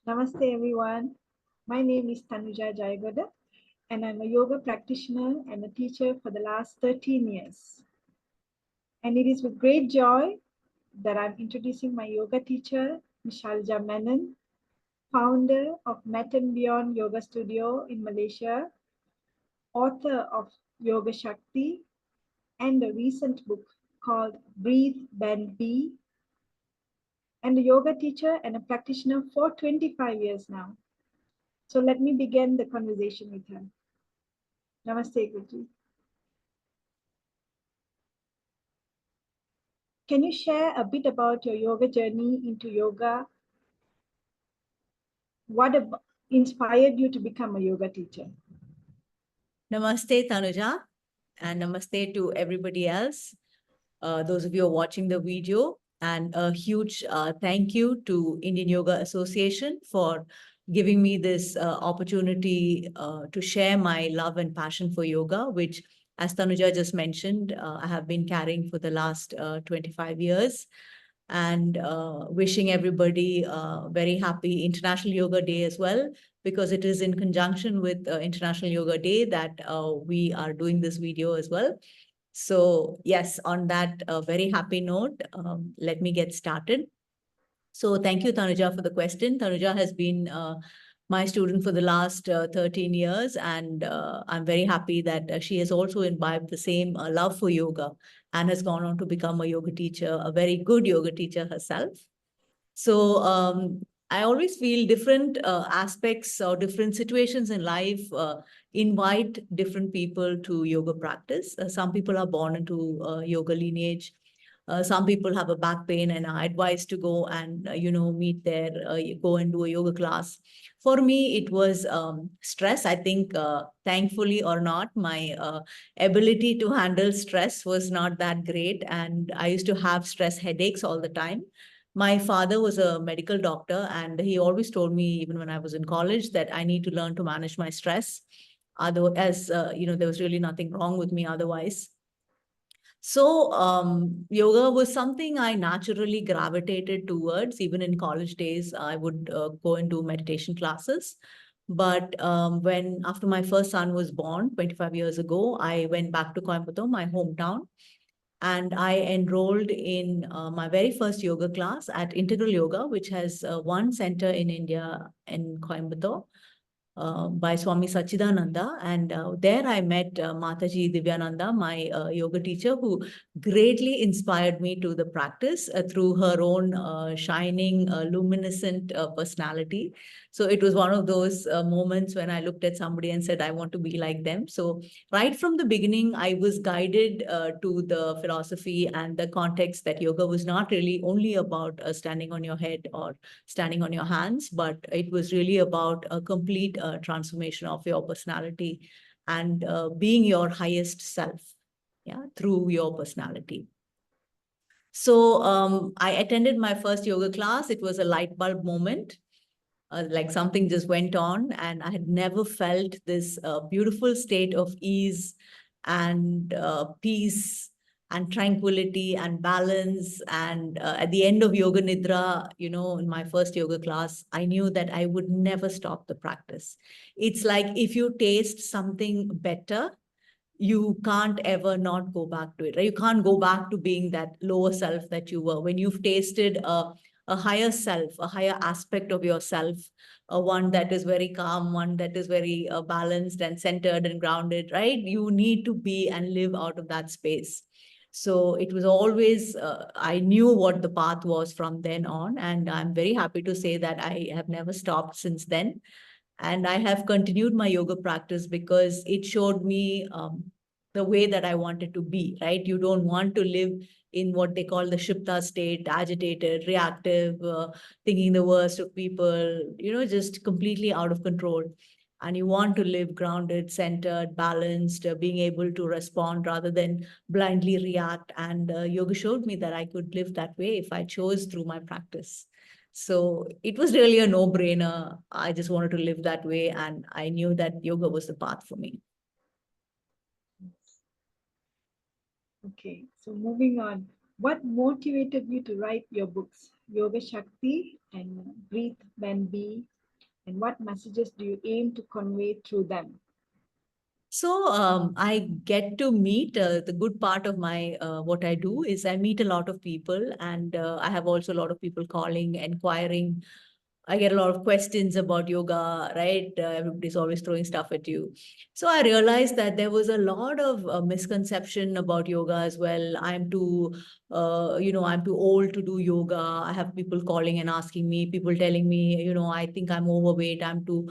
Namaste everyone. My name is Tanuja Jayagoda and I'm a yoga practitioner and a teacher for the last 13 years. And it is with great joy that I'm introducing my yoga teacher, Ms. Shailaja Menon, founder of Met and Beyond Yoga Studio in Malaysia, author of Yoga Shakti and a recent book called Breathe, Bend, Be, and a yoga teacher and a practitioner for 25 years now. So let me begin the conversation with her. Namaste, Guruji. Can you share a bit about your yoga journey into yoga? What inspired you to become a yoga teacher? Namaste, Tanuja, and namaste to everybody else, those of you who are watching the video, and a huge thank you to Indian Yoga Association for giving me this opportunity to share my love and passion for yoga, which, as Tanuja just mentioned, I have been carrying for the last 25 years. And wishing everybody a very happy International Yoga Day as well, because it is in conjunction with International Yoga Day that we are doing this video as well. So yes, on that very happy note, let me get started. So thank you, Tanuja, for the question. Tanuja has been my student for the last 13 years, and I'm very happy that she has also imbibed the same love for yoga and has gone on to become a yoga teacher, a very good yoga teacher herself. So I always feel different aspects or different situations in life invite different people to yoga practice. Some people are born into yoga lineage. Some people have a back pain and are advised to go and meet their go and do a yoga class. For me, it was stress. I think, thankfully or not, my ability to handle stress was not that great, and I used to have stress headaches all the time. My father was a medical doctor, and he always told me, even when I was in college, that I need to learn to manage my stress. Otherwise, there was really nothing wrong with me otherwise. So yoga was something I naturally gravitated towards. Even in college days, I would go and do meditation classes. But when after my first son was born 25 years ago, I went back to Coimbatore, my hometown, and I enrolled in my very first yoga class at Integral Yoga, which has one center in India in Coimbatore, by Swami Sachidananda. And there I met Mataji Divyananda, my yoga teacher, who greatly inspired me to the practice through her own shining, luminescent personality. So it was one of those moments when I looked at somebody and said, I want to be like them. So right from the beginning, I was guided to the philosophy and the context that yoga was not really only about standing on your head or standing on your hands, but it was really about a complete transformation of your personality and being your highest self, yeah, through your personality. So I attended my first yoga class. It was a light bulb moment. Like something just went on, and I had never felt this beautiful state of ease and peace and tranquility and balance. And at the end of Yoga Nidra, in my first yoga class, I knew that I would never stop the practice. It's like if you taste something better, you can't ever not go back to it, right? You can't go back to being that lower self that you were. When you've tasted a higher self, a higher aspect of yourself, one that is very calm, one that is very balanced and centered and grounded, right? You need to be and live out of that space. So it was always, I knew what the path was from then on. And I'm very happy to say that I have never stopped since then. And I have continued my yoga practice because it showed me the way that I wanted to be, right? You don't want to live in what they call the Shipta state, agitated, reactive, thinking the worst of people, just completely out of control. And you want to live grounded, centered, balanced, being able to respond rather than blindly react. And yoga showed me that I could live that way if I chose through my practice. So it was really a no-brainer. I just wanted to live that way, and I knew that yoga was the path for me. Okay, so moving on. What motivated you to write your books, Yoga Shakti and Breathe, Bend, Be? and what messages do you aim to convey through them? So I get to meet the good part of my what I do is I meet a lot of people, and I have also a lot of people calling, inquiring. I get a lot of questions about yoga, right? Everybody's always throwing stuff at you. So I realized that there was a lot of misconception about yoga as well. I'm too old to do yoga. I have people calling and asking me, people telling me, I think I'm overweight. I'm too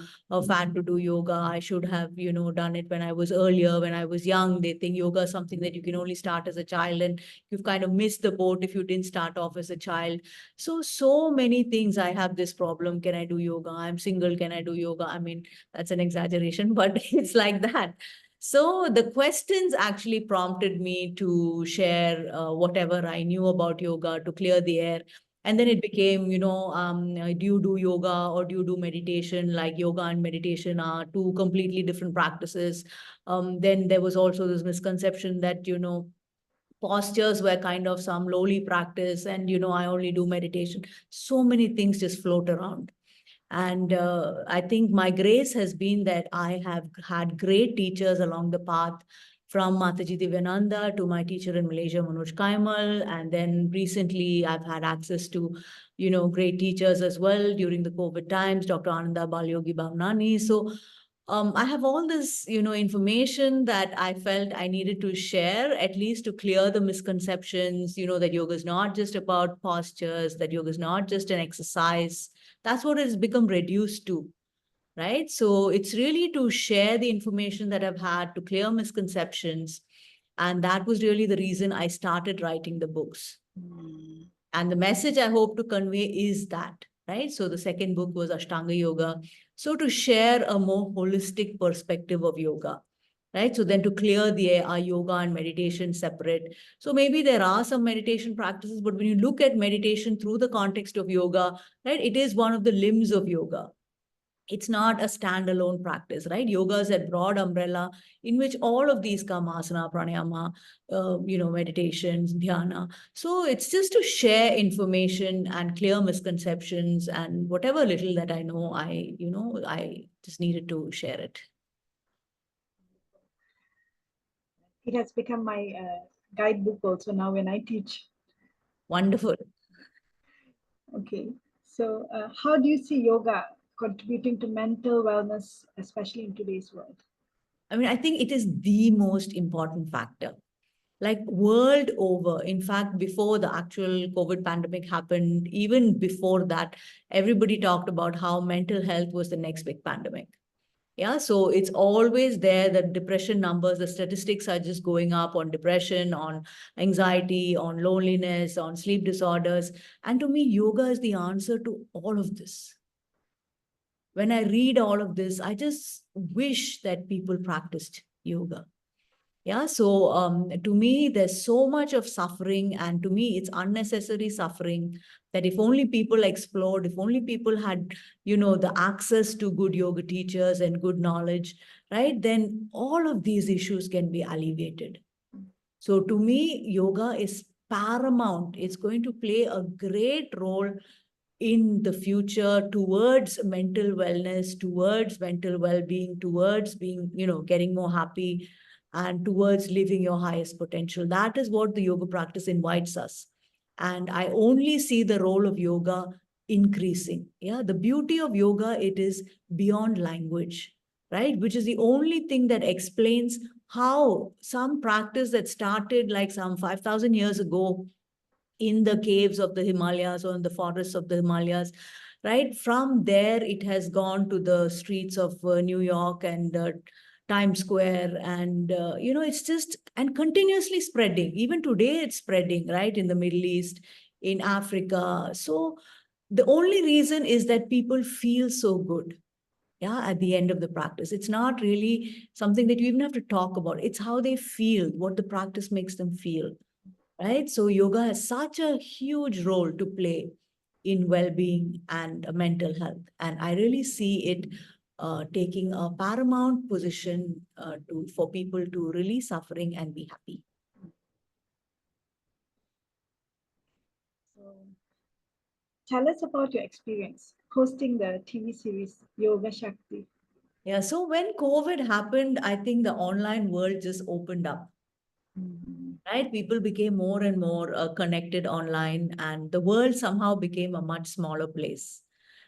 fat to do yoga. I should have, done it when I was earlier, when I was young. They think yoga is something that you can only start as a child, and you've kind of missed the boat if you didn't start off as a child. So many things. I have this problem. Can I do yoga? I'm single. Can I do yoga? I mean, that's an exaggeration, but it's like that. So the questions actually prompted me to share whatever I knew about yoga to clear the air. And then it became, do you do yoga or do you do meditation? Like yoga and meditation are two completely different practices. Then there was also this misconception that, postures were kind of some lowly practice, and I only do meditation. So many things just float around. And I think my grace has been that I have had great teachers along the path, from Mataji Divyananda to my teacher in Malaysia, Manoj Kaimal. And then recently I've had access to, great teachers as well during the COVID times, Dr. Ananda Balyogi Bhavnani. So I have all this, information that I felt I needed to share, at least to clear the misconceptions, that yoga is not just about postures, that yoga is not just an exercise. That's what it's become reduced to, right? So it's really to share the information that I've had to clear misconceptions. And that was really the reason I started writing the books. And the message I hope to convey is that, right? So the second book was Ashtanga Yoga. So to share a more holistic perspective of yoga, right? So then to clear the air, are yoga and meditation separate? So maybe there are some meditation practices, but when you look at meditation through the context of yoga, right, it is one of the limbs of yoga. It's not a standalone practice, right? Yoga is a broad umbrella in which all of these come: asana, pranayama, meditations, dhyana. So it's just to share information and clear misconceptions, and whatever little that I know, I just needed to share it. It has become my guidebook also now when I teach. Wonderful. Okay, so how do you see yoga contributing to mental wellness, especially in today's world? I mean, I think it is the most important factor. Like world over, in fact, before the actual COVID pandemic happened, even before that, everybody talked about how mental health was the next big pandemic. Yeah, so it's always there that depression numbers, the statistics are just going up on depression, on anxiety, on loneliness, on sleep disorders. And to me, yoga is the answer to all of this. When I read all of this, I just wish that people practiced yoga. Yeah, so to me, there's so much of suffering, and to me, it's unnecessary suffering. That if only people explored, if only people had, the access to good yoga teachers and good knowledge, right, then all of these issues can be alleviated. So to me, yoga is paramount. It's going to play a great role in the future towards mental wellness, towards mental well-being, towards being, getting more happy, and towards living your highest potential. That is what the yoga practice invites us. And I only see the role of yoga increasing. Yeah, the beauty of yoga, it is beyond language, right? Which is the only thing that explains how some practice that started like some 5,000 years ago in the caves of the Himalayas or in the forests of the Himalayas, right? From there, it has gone to the streets of New York and Times Square. And, it's just, and continuously spreading. Even today, it's spreading, right? In the Middle East, in Africa. So the only reason is that people feel so good. Yeah, at the end of the practice. It's not really something that you even have to talk about. It's how they feel, what the practice makes them feel, right? So yoga has such a huge role to play in well-being and mental health. And I really see it taking a paramount position for people to release suffering and be happy. So Tell us about your experience hosting the TV series Yoga Shakti. Yeah, so when COVID happened, I think the online world just opened up, Mm. right? People became more and more connected online, and the world somehow became a much smaller place.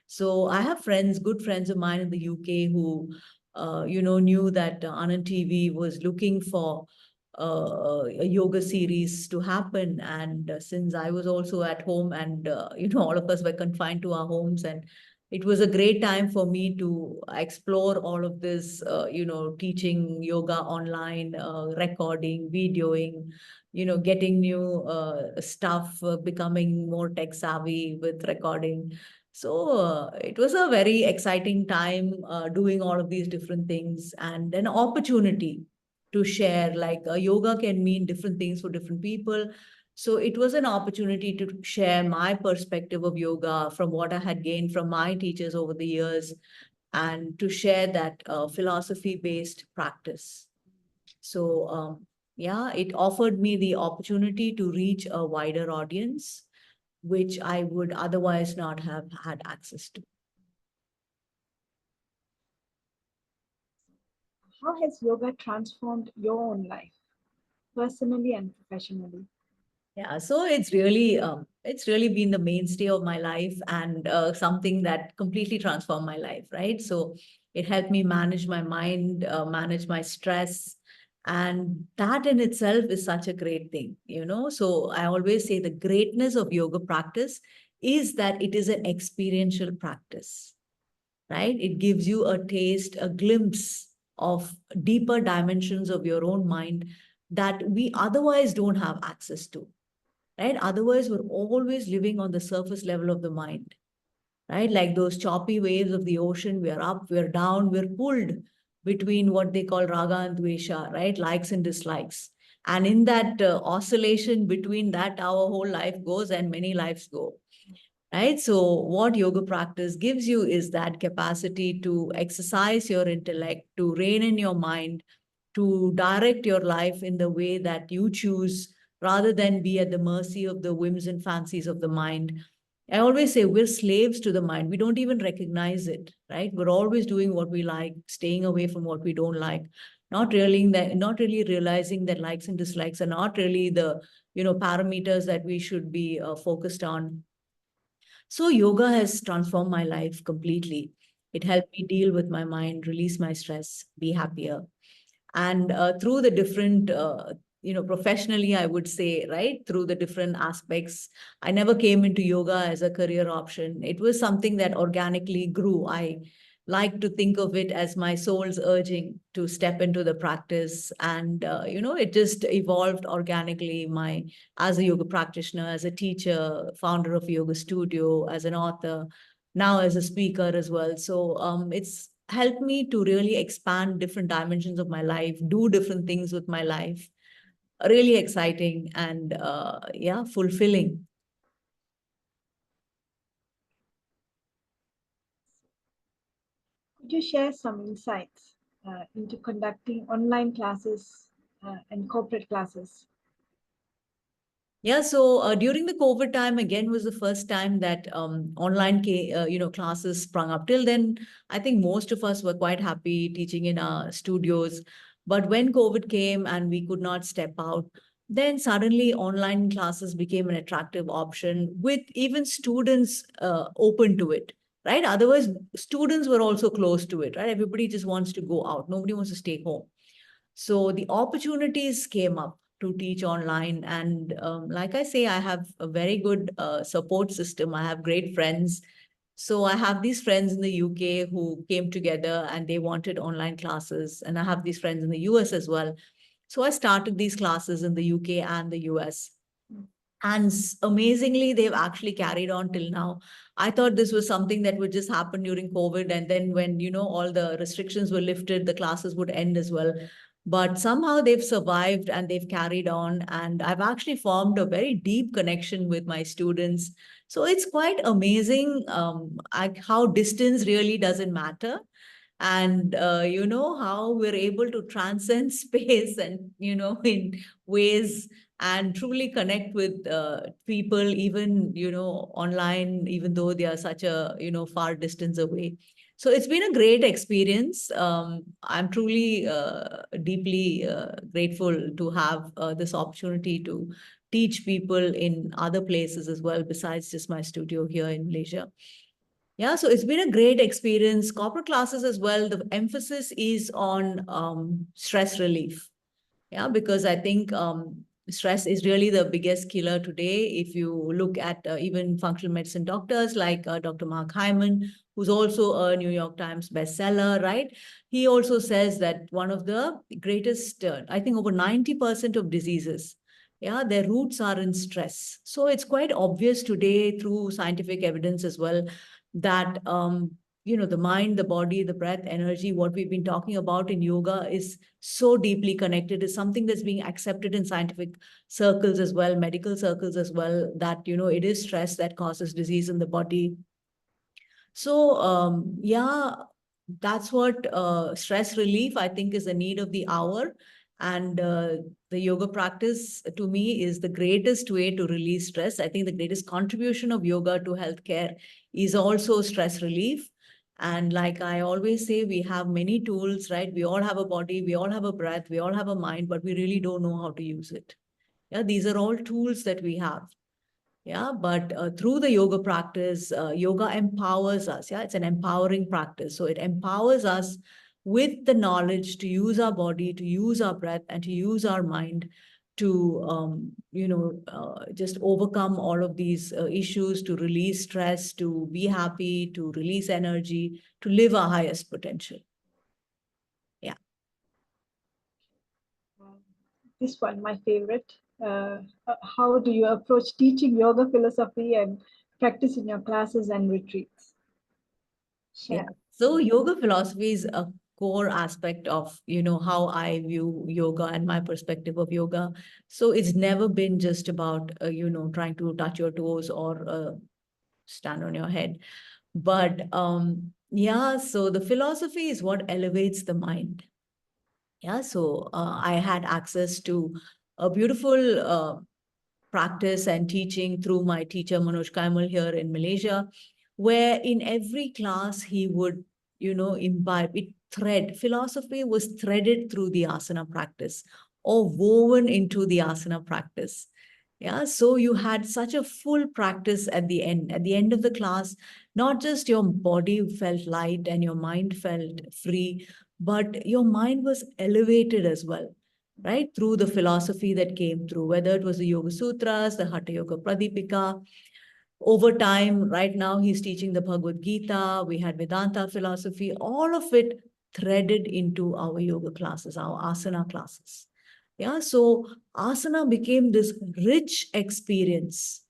So I have friends, good friends of mine in the UK who, knew that Anand TV was looking for a yoga series to happen. And since I was also at home, and all of us were confined to our homes, and it was a great time for me to explore all of this, teaching yoga online, recording, videoing, getting new stuff, becoming more tech savvy with recording. So it was a very exciting time doing all of these different things, and an opportunity to share. Like yoga can mean different things for different people. So it was an opportunity to share my perspective of yoga from what I had gained from my teachers over the years, and to share that philosophy based practice. So, yeah, it offered me the opportunity to reach a wider audience, which I would otherwise not have had access to. How has yoga transformed your own life, personally and professionally? Yeah, so it's really been the mainstay of my life, and something that completely transformed my life, right? So it helped me manage my mind, manage my stress, and that in itself is such a great thing. So I always say the greatness of yoga practice is that it is an experiential practice, right? It gives you a taste, a glimpse of deeper dimensions of your own mind that we otherwise don't have access to, right? Otherwise, we're always living on the surface level of the mind, right? Like those choppy waves of the ocean, we're up, we're down, we're pulled between what they call raga and dvesha, right? Likes and dislikes. And in that oscillation between that, our whole life goes and many lives go, right? So, what yoga practice gives you is that capacity to exercise your intellect, to rein in your mind, to direct your life in the way that you choose rather than be at the mercy of the whims and fancies of the mind. I always say we're slaves to the mind. We don't even recognize it, right? We're always doing what we like, staying away from what we don't like, not really realizing that likes and dislikes are not really the parameters that we should be focused on. So yoga has transformed my life completely. It helped me deal with my mind, release my stress, be happier. And through the different, professionally, I would say, right, through the different aspects, I never came into yoga as a career option. It was something that organically grew. I like to think of it as my soul's urging to step into the practice, and it just evolved organically. My As a yoga practitioner, as a teacher, founder of a yoga studio, as an author, now as a speaker as well. So it's helped me to really expand different dimensions of my life, do different things with my life. Really exciting and yeah, fulfilling. Could you share some insights into conducting online classes and corporate classes? Yeah, so during the COVID time, again, was the first time that online, classes sprung up. Till then, I think most of us were quite happy teaching in our studios. But when COVID came and we could not step out, then suddenly online classes became an attractive option with even students open to it, right? Otherwise, students were also close to it, right? Everybody just wants to go out. Nobody wants to stay home. So the opportunities came up to teach online. And like I say, I have a very good support system. I have great friends. So I have these friends in the UK who came together and they wanted online classes. And I have these friends in the US as well. So I started these classes in the UK and the US. And amazingly, they've actually carried on till now. I thought this was something that would just happen during COVID. And then when, all the restrictions were lifted, the classes would end as well. But somehow they've survived and they've carried on. And I've actually formed a very deep connection with my students. So it's quite amazing how distance really doesn't matter, and how we're able to transcend space and in ways and truly connect with people, even, online, even though they are such a, far distance away. So it's been a great experience. I'm truly deeply grateful to have this opportunity to teach people in other places as well, besides just my studio here in Malaysia. Yeah, so it's been a great experience. Corporate classes as well. The emphasis is on stress relief. Yeah, because I think stress is really the biggest killer today. If you look at even functional medicine doctors like Dr. Mark Hyman, who's also a New York Times bestseller, right? He also says that one of the greatest, I think over 90% of diseases, yeah, their roots are in stress. So it's quite obvious today through scientific evidence as well that the mind, the body, the breath, energy, what we've been talking about in yoga is so deeply connected, is something that's being accepted in scientific circles as well, medical circles as well, that, it is stress that causes disease in the body. So, yeah, that's what stress relief, I think, is the need of the hour. And the yoga practice, to me, is the greatest way to release stress. I think the greatest contribution of yoga to healthcare is also stress relief. And like I always say, we have many tools, right? We all have a body, we all have a breath, we all have a mind, but we really don't know how to use it. Yeah, these are all tools that we have. Yeah, but through the yoga practice, yoga empowers us. Yeah, it's an empowering practice. So it empowers us with the knowledge to use our body, to use our breath, and to use our mind to, just overcome all of these issues, to release stress, to be happy, to release energy, to live our highest potential. Yeah. This one, my favorite. How do you approach teaching yoga philosophy and practice in your classes and retreats? Yeah. Share. So yoga philosophy is a core aspect of, how I view yoga and my perspective of yoga. So it's never been just about, trying to touch your toes or stand on your head. But yeah, so the philosophy is what elevates the mind. Yeah, so I had access to a beautiful practice and teaching through my teacher Manoj Kaimal here in Malaysia, where in every class he would, imbibe it. Philosophy was threaded through the asana practice or woven into the asana practice. Yeah, so you had such a full practice at the end. At the end of the class, not just your body felt light and your mind felt free, but your mind was elevated as well, right? Through the philosophy that came through, whether it was the Yoga Sutras, the Hatha Yoga Pradipika. Over time, right now, he's teaching the Bhagavad Gita. We had Vedanta philosophy, all of it threaded into our yoga classes, our asana classes. Yeah, so asana became this rich experience,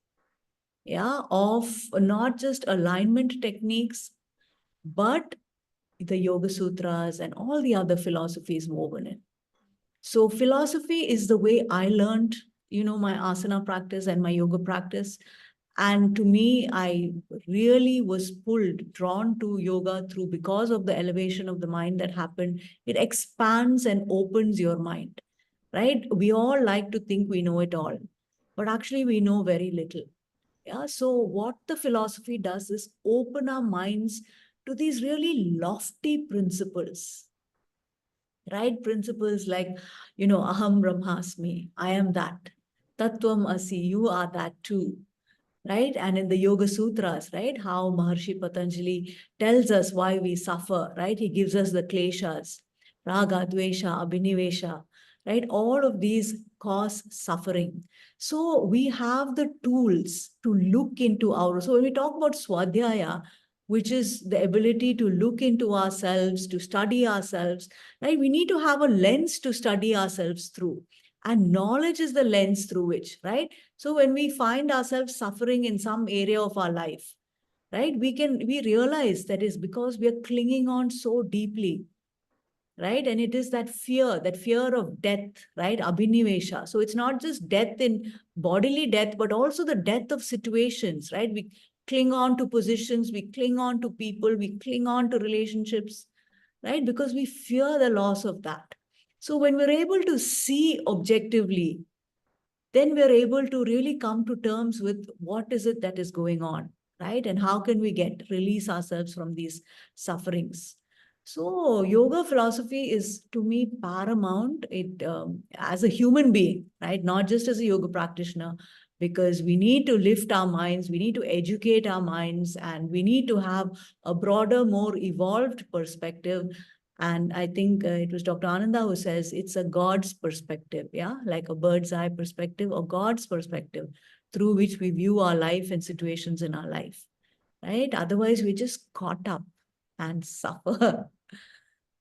yeah, of not just alignment techniques, but the Yoga Sutras and all the other philosophies woven in. So philosophy is the way I learned, my asana practice and my yoga practice. And to me, I really was pulled, drawn to yoga through because of the elevation of the mind that happened. It expands and opens your mind, right? We all like to think we know it all, but actually we know very little. Yeah. So what the philosophy does is open our minds to these really lofty principles, right? Principles like, aham brahmasmi, I am that. Tattvam asi, you are that too, right? And in the Yoga Sutras, right, how Maharshi Patanjali tells us why we suffer, right? He gives us the kleshas, raga, dvesha, abhinivesha, right? All of these cause suffering. So we have the tools to look into our, so when we talk about swadhyaya, which is the ability to look into ourselves, to study ourselves, right? We need to have a lens to study ourselves through. And knowledge is the lens through which, right? So when we find ourselves suffering in some area of our life, right, we realize that is because we are clinging on so deeply, right? And it is that fear of death, right? Abhinivesha. So it's not just death in bodily death, but also the death of situations, right? We cling on to positions, we cling on to people, we cling on to relationships, right? Because we fear the loss of that. So when we're able to see objectively, then we're able to really come to terms with what is it that is going on, right? And how can we release ourselves from these sufferings? So yoga philosophy is to me paramount. It as a human being, right? Not just as a yoga practitioner, because we need to lift our minds, we need to educate our minds, and we need to have a broader, more evolved perspective. And I think it was Dr. Ananda who says it's a God's perspective, yeah, like a bird's eye perspective or God's perspective through which we view our life and situations in our life, right? Otherwise, we just caught up and suffer.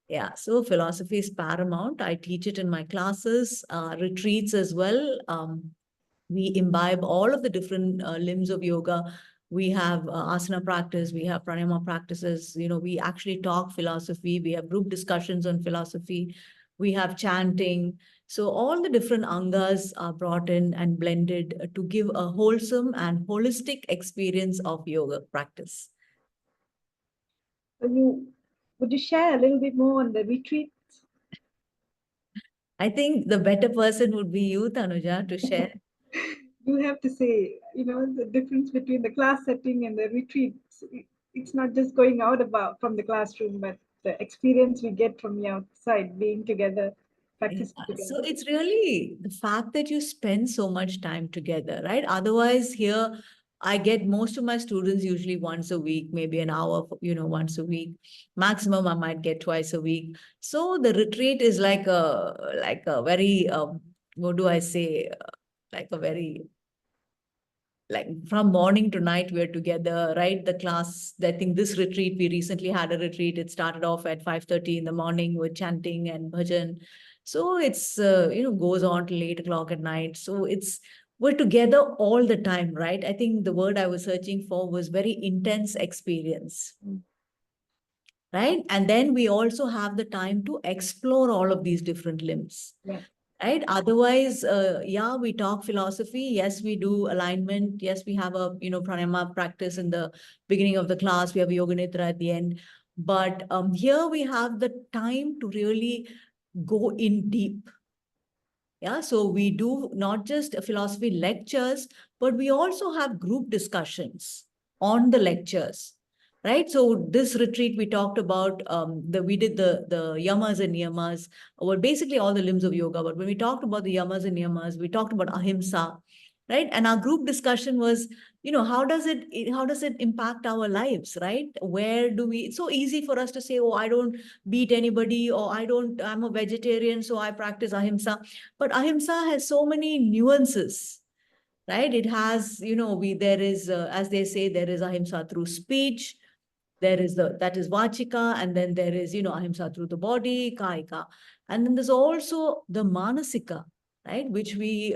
Yeah, so philosophy is paramount. I teach it in my classes, retreats as well. We imbibe all of the different limbs of yoga. We have asana practice, we have pranayama practices. We actually talk philosophy. We have group discussions on philosophy. We have chanting. So all the different angas are brought in and blended to give a wholesome and holistic experience of yoga practice. Would you share a little bit more on the retreat? I think the better person would be you, Tanuja, to share. You have to say, the difference between the class setting and the retreats. It's not just going out about from the classroom, but the experience we get from the outside, being together, Yeah. practicing So together. it's really the fact that you spend so much time together, right? Otherwise, here I get most of my students usually once a week, maybe an hour, once a week. Maximum I might get twice a week. So the retreat is like a very what do I say? Like a very like from morning to night we're together, right? The class, I think this retreat, we recently had a retreat. It started off at 5:30 in the morning with chanting and bhajan. So it's goes on till 8 o'clock at night. So we're together all the time, right? I think the word I was searching for was very intense experience, Mm. right? And then we also have the time to explore all of these different limbs, Yeah. right? Otherwise, yeah, we talk philosophy. Yes, we do alignment. Yes, we have a pranayama practice in the beginning of the class. We have yoga nidra at the end. But here we have the time to really go in deep. Yeah, so we do not just philosophy lectures, but we also have group discussions on the lectures, right? So this retreat we talked about we did the yamas and niyamas, well, basically all the limbs of yoga. But when we talked about the yamas and niyamas, we talked about ahimsa, right? And our group discussion was, how does it impact our lives, right? Where do we? It's so easy for us to say, oh, I don't beat anybody, or I'm a vegetarian, so I practice ahimsa. But ahimsa has so many nuances, right? It has, there is, as they say, there is ahimsa through speech, that is vachika, and then there is, ahimsa through the body, kaika. And then there's also the manasika, right? Which we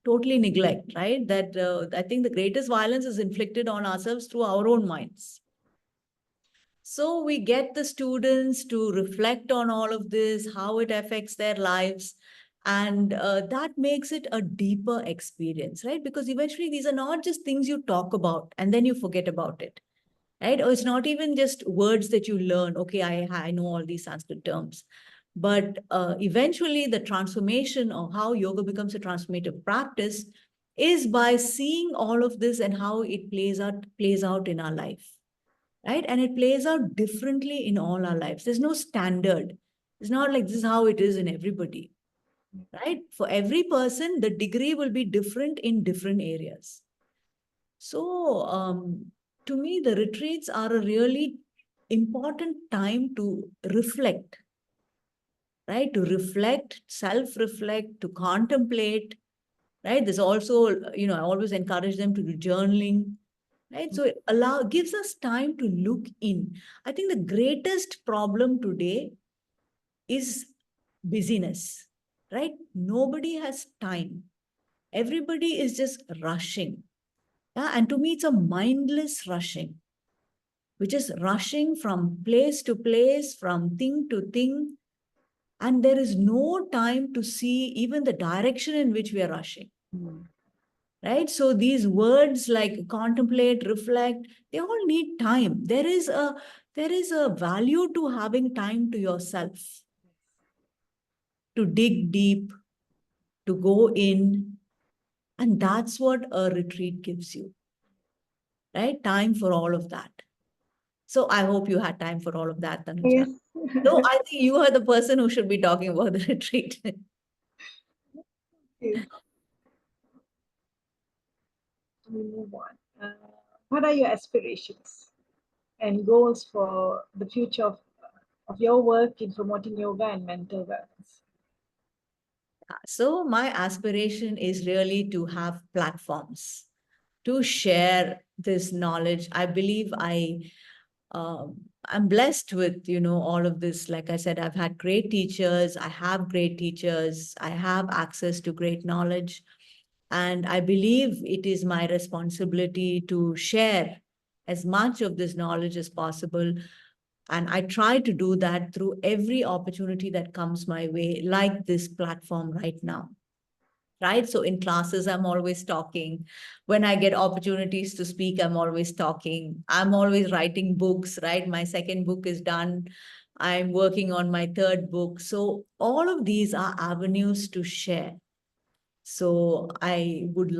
totally neglect, right? That I think the greatest violence is inflicted on ourselves through our own minds. So we get the students to reflect on all of this, how it affects their lives. And that makes it a deeper experience, right? Because eventually these are not just things you talk about and then you forget about it, right? Or it's not even just words that you learn. Okay, I know all these Sanskrit terms. But eventually the transformation of how yoga becomes a transformative practice is by seeing all of this and how it plays out in our life, right? And it plays out differently in all our lives. There's no standard. It's not like this is how it is in everybody, right? For every person, the degree will be different in different areas. So, to me, the retreats are a really important time to reflect, right? To reflect, self-reflect, to contemplate, right? There's also, I always encourage them to do journaling, right? So it gives us time to look in. I think the greatest problem today is busyness, right? Nobody has time. Everybody is just rushing. Yeah, and to me, it's a mindless rushing, which is rushing from place to place, from thing to thing. And there is no time to see even the direction in which we are rushing. Mm. Right? So these words like contemplate, reflect, they all need time. There is a value to having time to yourself, to dig deep, to go in, And that's what a retreat gives you, right? Time for all of that. So I hope you had time for all of that, Tanuja. Yes. No, I think you are the person who should be talking about the retreat. Okay, we move on. What are your aspirations and goals for the future of your work in promoting yoga and mental wellness? So my aspiration is really to have platforms to share this knowledge. I believe I'm blessed with, all of this. Like I said, I've had great teachers. I have great teachers. I have access to great knowledge. And I believe it is my responsibility to share as much of this knowledge as possible. And I try to do that through every opportunity that comes my way, like this platform right now. Right. So in classes, I'm always talking. When I get opportunities to speak, I'm always talking. I'm always writing books, right? My second book is done. I'm working on my third book. So all of these are avenues to share. So I would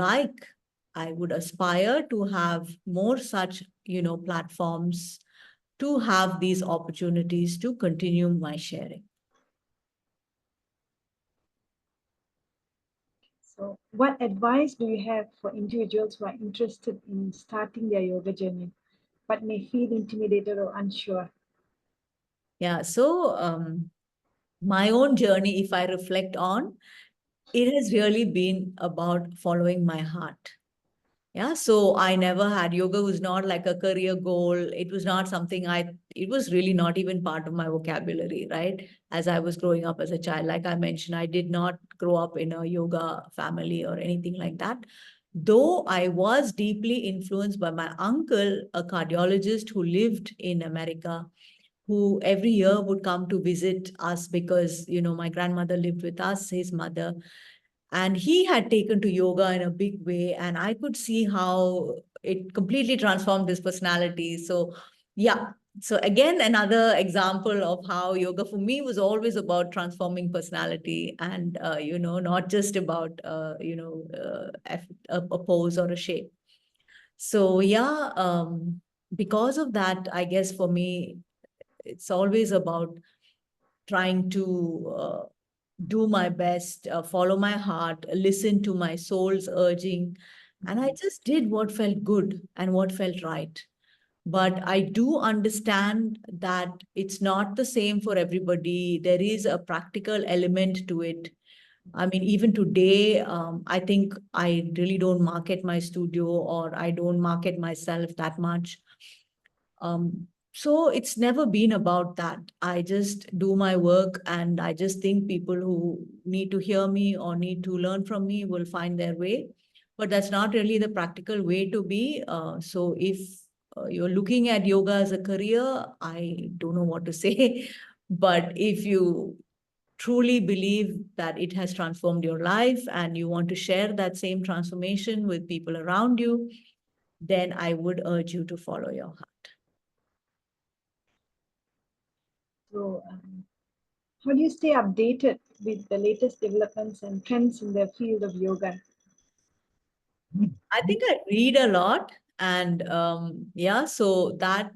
aspire to have more such, platforms, to have these opportunities to continue my sharing. So, what advice do you have for individuals who are interested in starting their yoga journey but may feel intimidated or unsure? Yeah. So my own journey, if I reflect on, it has really been about following my heart. Yeah. So I never had yoga was not like a career goal. It was not something it was really not even part of my vocabulary, right? As I was growing up as a child, like I mentioned, I did not grow up in a yoga family or anything like that. Though I was deeply influenced by my uncle, a cardiologist who lived in America, who every year would come to visit us because, my grandmother lived with us, his mother, and he had taken to yoga in a big way, and I could see how it completely transformed his personality. So yeah, so again, another example of how yoga for me was always about transforming personality, and not just about a pose or a shape. So yeah, because of that, I guess for me it's always about trying to do my best, follow my heart, listen to my soul's urging. And I just did what felt good and what felt right. But I do understand that it's not the same for everybody. There is a practical element to it. I mean, even today, I think I really don't market my studio, or I don't market myself that much. So it's never been about that. I just do my work, and I just think people who need to hear me or need to learn from me will find their way. But that's not really the practical way to be. So if you're looking at yoga as a career, I don't know what to say. But if you truly believe that it has transformed your life and you want to share that same transformation with people around you, then I would urge you to follow your heart. So, how do you stay updated with the latest developments and trends in the field of yoga? I think I read a lot, and yeah, so that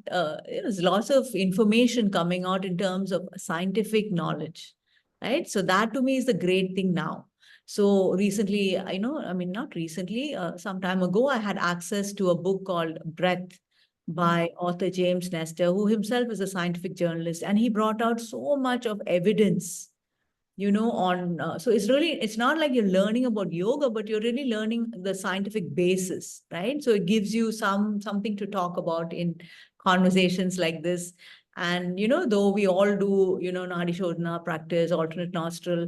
there's lots of information coming out in terms of scientific knowledge, right? So that to me is the great thing now. So recently, I mean, not recently, some time ago, I had access to a book called Breath by author James Nestor, who himself is a scientific journalist, and he brought out so much of evidence, on so it's not like you're learning about yoga, but you're really learning the scientific basis, right? So it gives you something to talk about in conversations like this. And though we all do nadi shodhana practice, alternate nostril,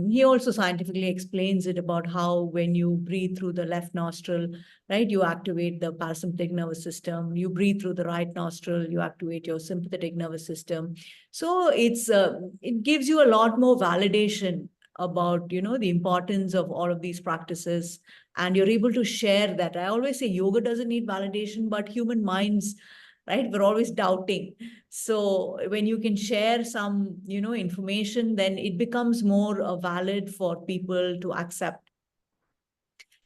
he also scientifically explains it about how when you breathe through the left nostril, right, you activate the parasympathetic nervous system. You breathe through the right nostril, you activate your sympathetic nervous system. So it gives you a lot more validation about the importance of all of these practices, and you're able to share that. I always say yoga doesn't need validation, but human minds, right, we're always doubting. So when you can share some information, then it becomes more valid for people to accept.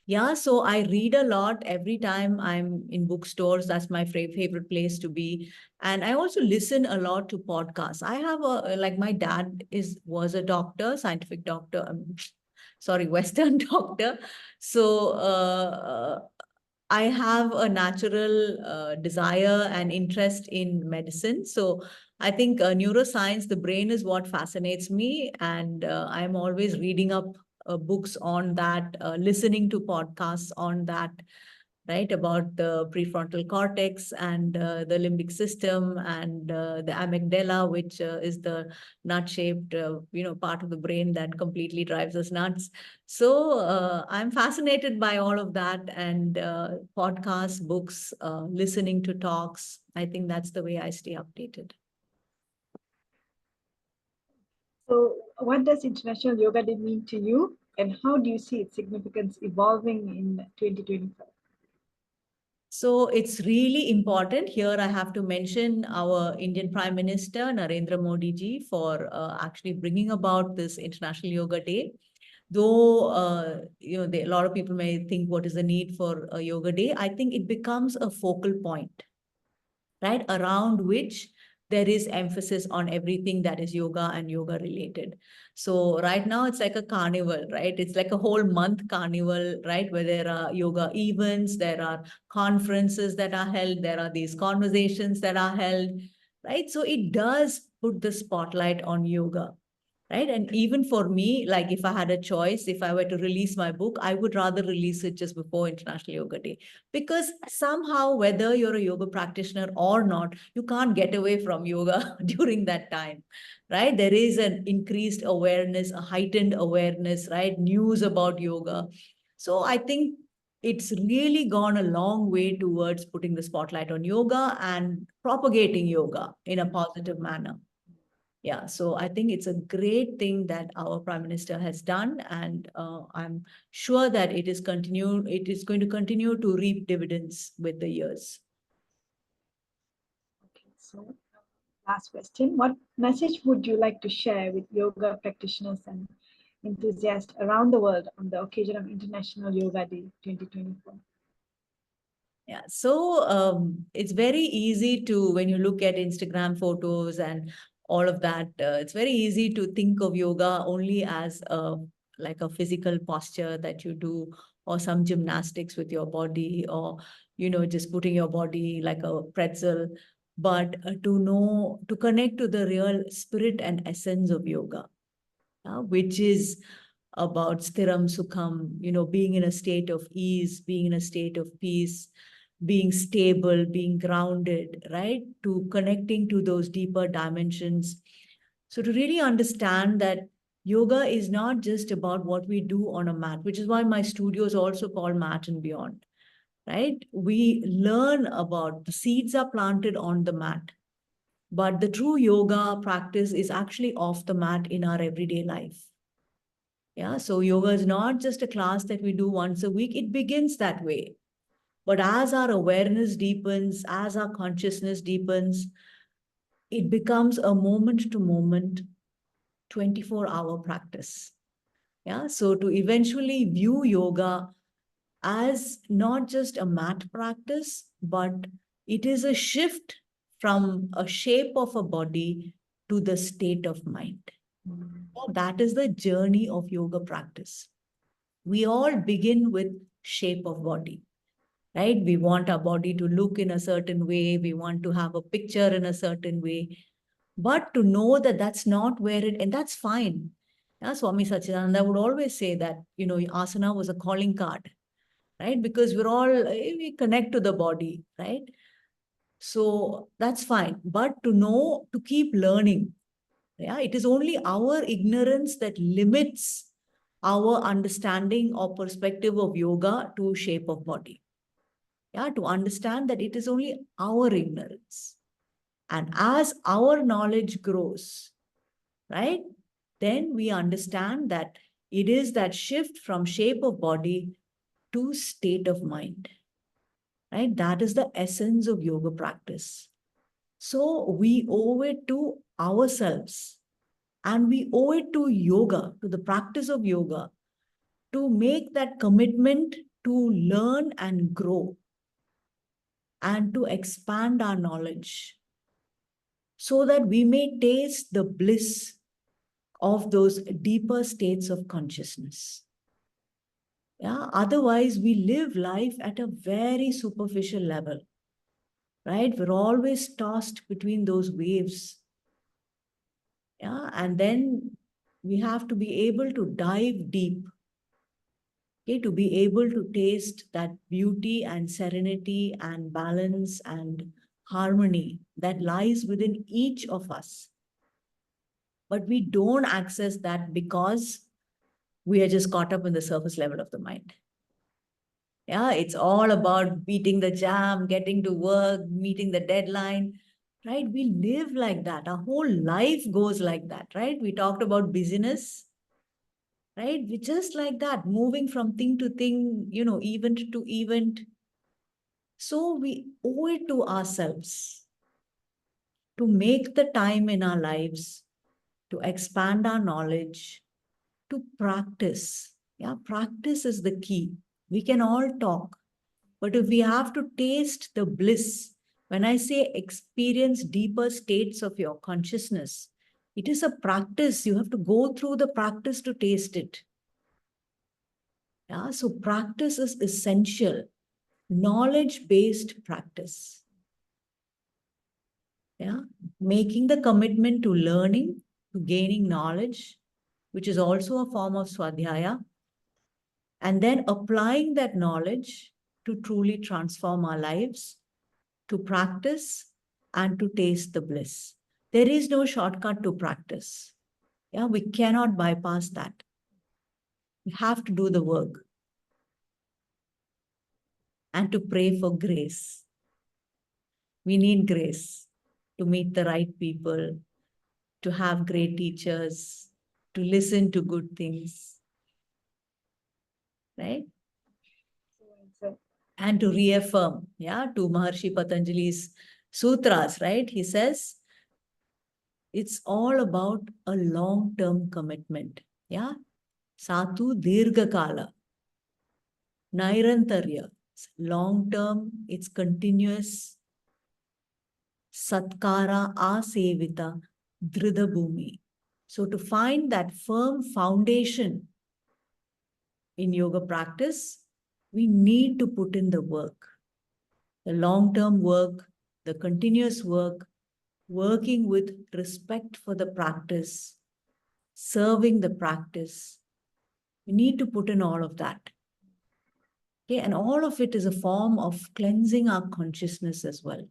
Yeah, so I read a lot every time I'm in bookstores. That's my favorite place to be. And I also listen a lot to podcasts. I have like my dad was a doctor, scientific doctor. Sorry, Western doctor. So I have a natural desire and interest in medicine. So I think neuroscience, the brain is what fascinates me. And I'm always reading up books on that, listening to podcasts on that, right, about the prefrontal cortex and the limbic system and the amygdala, which is the nut-shaped, part of the brain that completely drives us nuts. So I'm fascinated by all of that and podcasts, books, listening to talks. I think that's the way I stay updated. So, what does International Yoga Day mean to you, and how do you see its significance evolving in 2025? So it's really important. Here I have to mention our Indian Prime Minister, Narendra Modi ji, for actually bringing about this International Yoga Day. Though, a lot of people may think, what is the need for a yoga day? I think it becomes a focal point, right, around which there is emphasis on everything that is yoga and yoga related. So right now it's like a carnival, right? It's like a whole month carnival, right? Where there are yoga events, there are conferences that are held, there are these conversations that are held, right? So it does put the spotlight on yoga. Right. And even for me, like if I had a choice, if I were to release my book, I would rather release it just before International Yoga Day. Because somehow, whether you're a yoga practitioner or not, you can't get away from yoga during that time. Right. There is an increased awareness, a heightened awareness, right? News about yoga. So I think it's really gone a long way towards putting the spotlight on yoga and propagating yoga in a positive manner. Yeah, so I think it's a great thing that our Prime Minister has done, and I'm sure that it is going to continue to reap dividends with the years. Okay, so last question. What message would you like to share with yoga practitioners and enthusiasts around the world on the occasion of International Yoga Day 2024? Yeah, so it's very easy to, when you look at Instagram photos and all of that, it's very easy to think of yoga only as like a physical posture that you do, or some gymnastics with your body, or just putting your body like a pretzel. But to connect to the real spirit and essence of yoga, which is about stiram sukham, being in a state of ease, being in a state of peace, being stable, being grounded, right? To connecting to those deeper dimensions. So to really understand that yoga is not just about what we do on a mat, which is why my studio is also called Mat and Beyond, right? We learn about the seeds are planted on the mat, but the true yoga practice is actually off the mat in our everyday life. Yeah, so yoga is not just a class that we do once a week. It begins that way. But as our awareness deepens, as our consciousness deepens, it becomes a moment to moment, 24-hour practice. Yeah, so to eventually view yoga as not just a mat practice, but it is a shift from a shape of a body to the state of mind. So that is the journey of yoga practice. We all begin with shape of body, right? We want our body to look in a certain way. We want to have a picture in a certain way. But to know that that's not where it, and that's fine. Yeah, Swami Sachidananda would always say that, asana was a calling card, right? Because we connect to the body, right? So that's fine. But to know, to keep learning, yeah, it is only our ignorance that limits our understanding or perspective of yoga to shape of body. Yeah, to understand that it is only our ignorance. And as our knowledge grows, right, then we understand that it is that shift from shape of body to state of mind, right? That is the essence of yoga practice. So we owe it to ourselves, and we owe it to yoga, to the practice of yoga, to make that commitment to learn and grow and to expand our knowledge so that we may taste the bliss of those deeper states of consciousness. Yeah, otherwise we live life at a very superficial level, right? We're always tossed between those waves. Yeah, and then we have to be able to dive deep, okay, to be able to taste that beauty and serenity and balance and harmony that lies within each of us. But we don't access that because we are just caught up in the surface level of the mind. Yeah, it's all about beating the jam, getting to work, meeting the deadline, right? We live like that. Our whole life goes like that, right? We talked about busyness, right? We just like that, moving from thing to thing, event to event. So we owe it to ourselves to make the time in our lives, to expand our knowledge, to practice. Yeah, practice is the key. We can all talk, but if we have to taste the bliss, when I say experience deeper states of your consciousness, it is a practice. You have to go through the practice to taste it. Yeah, so practice is essential. Knowledge-based practice. Yeah, making the commitment to learning, to gaining knowledge, which is also a form of swadhyaya, and then applying that knowledge to truly transform our lives, to practice and to taste the bliss. There is no shortcut to practice. Yeah, we cannot bypass that. We have to do the work and to pray for grace. We need grace to meet the right people, to have great teachers, to listen to good things, right? So, And to reaffirm, yeah, to Maharshi Patanjali's sutras, right? He says, it's all about a long-term commitment, yeah? Satu dirgha kala, nairantarya, long-term, it's continuous, satkara asevita dhrida bhumi. So to find that firm foundation in yoga practice, we need to put in the work, the long-term work, the continuous work, working with respect for the practice, serving the practice. We need to put in all of that. Okay, and all of it is a form of cleansing our consciousness as well.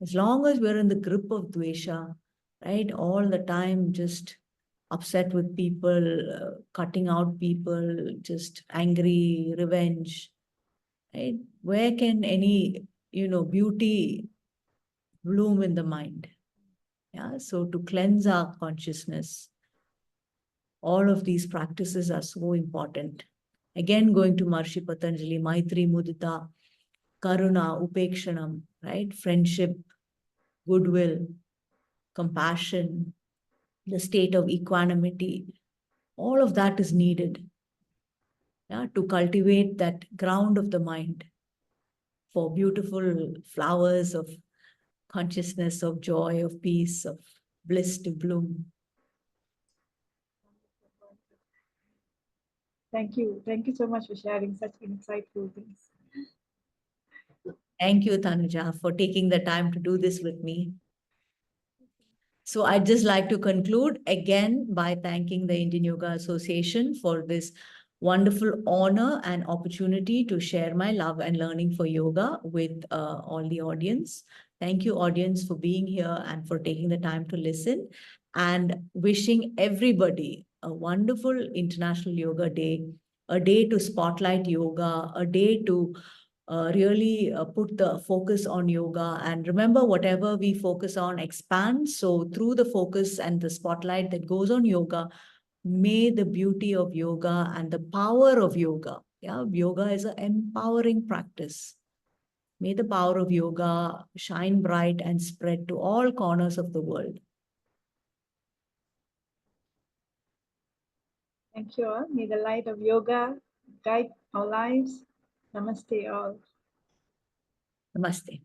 As long as we're in the grip of dvesha, right, all the time just upset with people, cutting out people, just angry, revenge, right? Where can any, beauty bloom in the mind? Yeah, so to cleanse our consciousness, all of these practices are so important. Again, going to Maharishi Patanjali, Maitri Mudita, Karuna, Upekshanam, right? Friendship, goodwill, compassion, the state of equanimity, all of that is needed, yeah, to cultivate that ground of the mind for beautiful flowers of consciousness, of joy, of peace, of bliss to bloom. thank you. Thank you so much for sharing such insightful things. Thank you, Tanuja, for taking the time to do this with me. So I'd just like to conclude again by thanking the Indian Yoga Association for this wonderful honor and opportunity to share my love and learning for yoga with all the audience. Thank you, audience, for being here and for taking the time to listen, and wishing everybody a wonderful International Yoga Day, a day to spotlight yoga, a day to really put the focus on yoga. And remember, whatever we focus on expands. So through the focus and the spotlight that goes on yoga, may the beauty of yoga and the power of yoga, yeah, yoga is an empowering practice. May the power of yoga shine bright and spread to all corners of the world. Thank you all. May the light of yoga guide our lives Namaste all. Namaste.